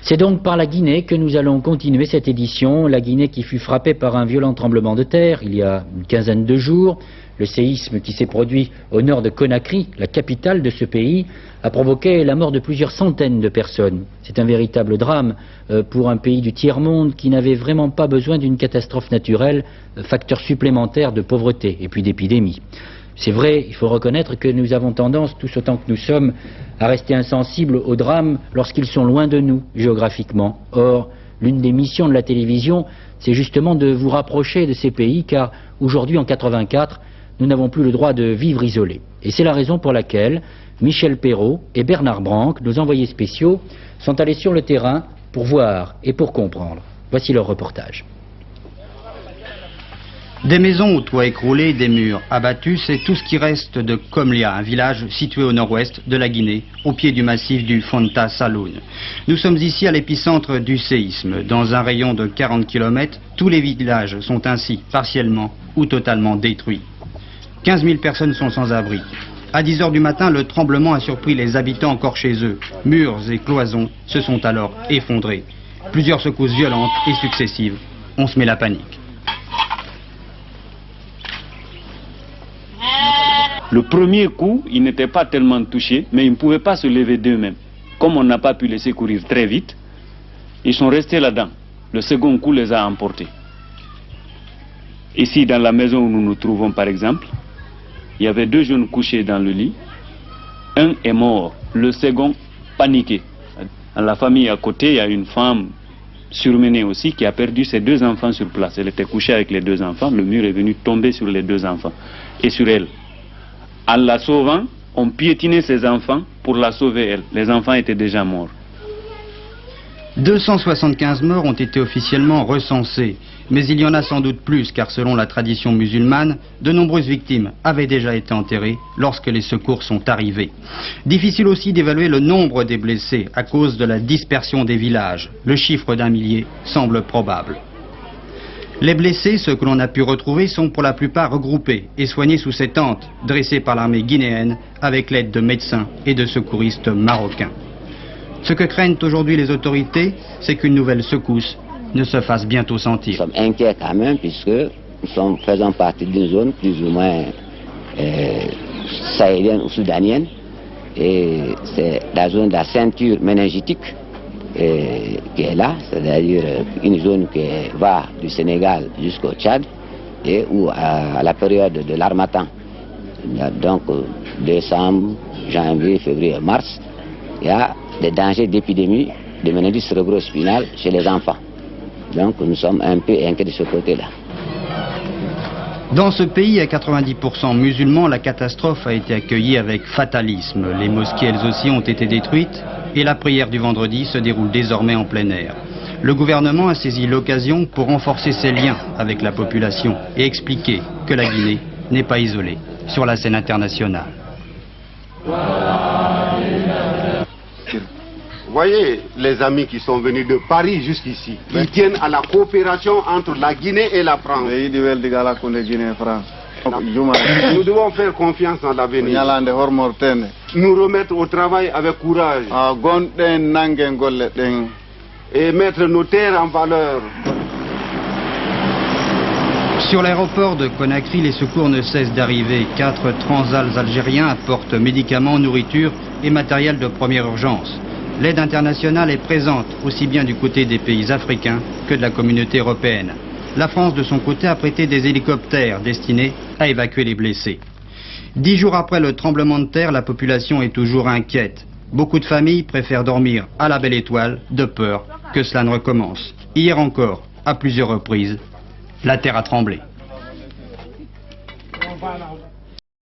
C'est donc par la Guinée que nous allons continuer cette édition, la Guinée qui fut frappée par un violent tremblement de terre il y a une quinzaine de jours. Le séisme qui s'est produit au nord de Conakry, la capitale de ce pays, a provoqué la mort de plusieurs centaines de personnes. C'est un véritable drame pour un pays du tiers-monde qui n'avait vraiment pas besoin d'une catastrophe naturelle, facteur supplémentaire de pauvreté et puis d'épidémie. C'est vrai, il faut reconnaître que nous avons tendance, tous autant que nous sommes, à rester insensibles aux drames lorsqu'ils sont loin de nous, géographiquement. Or, l'une des missions de la télévision, c'est justement de vous rapprocher de ces pays, car aujourd'hui, en 84, nous n'avons plus le droit de vivre isolés. Et c'est la raison pour laquelle Michel Perrault et Bernard Branque, nos envoyés spéciaux, sont allés sur le terrain pour voir et pour comprendre. Voici leur reportage. Des maisons aux toits écroulés, des murs abattus, c'est tout ce qui reste de Komlia, un village situé au nord-ouest de la Guinée, au pied du massif du Fonta Saloon. Nous sommes ici à l'épicentre du séisme. Dans un rayon de 40 km, tous les villages sont ainsi partiellement ou totalement détruits. 15 000 personnes sont sans abri. À 10 h du matin, le tremblement a surpris les habitants encore chez eux. Murs et cloisons se sont alors effondrés. Plusieurs secousses violentes et successives. On se met la panique. Le premier coup, ils n'étaient pas tellement touchés, mais ils ne pouvaient pas se lever d'eux-mêmes. Comme on n'a pas pu les secourir très vite, ils sont restés là-dedans. Le second coup les a emportés. Ici, dans la maison où nous nous trouvons, par exemple, il y avait 2 jeunes couchés dans le lit. Un est mort, le second paniqué. Dans la famille à côté, il y a une femme surmenée aussi qui a perdu ses 2 enfants sur place. Elle était couchée avec les 2 enfants, le mur est venu tomber sur les 2 enfants et sur elle. En la sauvant, on piétinait ses enfants pour la sauver elle. Les enfants étaient déjà morts. 275 morts ont été officiellement recensés, mais il y en a sans doute plus car selon la tradition musulmane, de nombreuses victimes avaient déjà été enterrées lorsque les secours sont arrivés. Difficile aussi d'évaluer le nombre des blessés à cause de la dispersion des villages. Le chiffre d'1 millier semble probable. Les blessés, ceux que l'on a pu retrouver, sont pour la plupart regroupés et soignés sous ces tentes dressées par l'armée guinéenne avec l'aide de médecins et de secouristes marocains. Ce que craignent aujourd'hui les autorités, c'est qu'une nouvelle secousse ne se fasse bientôt sentir. Nous sommes inquiets quand même puisque nous faisons partie d'une zone plus ou moins sahélienne ou soudanienne et c'est la zone de la ceinture méningitique qui est là, c'est-à-dire une zone qui va du Sénégal jusqu'au Tchad et où à la période de l'Harmattan, donc décembre, janvier, février, mars, il y a des dangers d'épidémie de méningites cérébro-spinale chez les enfants. Donc nous sommes un peu inquiets de ce côté-là. Dans ce pays à 90% musulman, la catastrophe a été accueillie avec fatalisme. Les mosquées elles aussi ont été détruites et la prière du vendredi se déroule désormais en plein air. Le gouvernement a saisi l'occasion pour renforcer ses liens avec la population et expliquer que la Guinée n'est pas isolée sur la scène internationale. Vous voyez les amis qui sont venus de Paris jusqu'ici, ils tiennent à la coopération entre la Guinée et la France. Nous devons faire confiance en l'avenir. Nous remettre au travail avec courage et mettre nos terres en valeur. Sur l'aéroport de Conakry, les secours ne cessent d'arriver. 4 transals algériens apportent médicaments, nourriture et matériel de première urgence. L'aide internationale est présente, aussi bien du côté des pays africains que de la communauté européenne. La France, de son côté, a prêté des hélicoptères destinés à évacuer les blessés. 10 jours après le tremblement de terre, la population est toujours inquiète. Beaucoup de familles préfèrent dormir à la belle étoile, de peur que cela ne recommence. Hier encore, à plusieurs reprises, la terre a tremblé.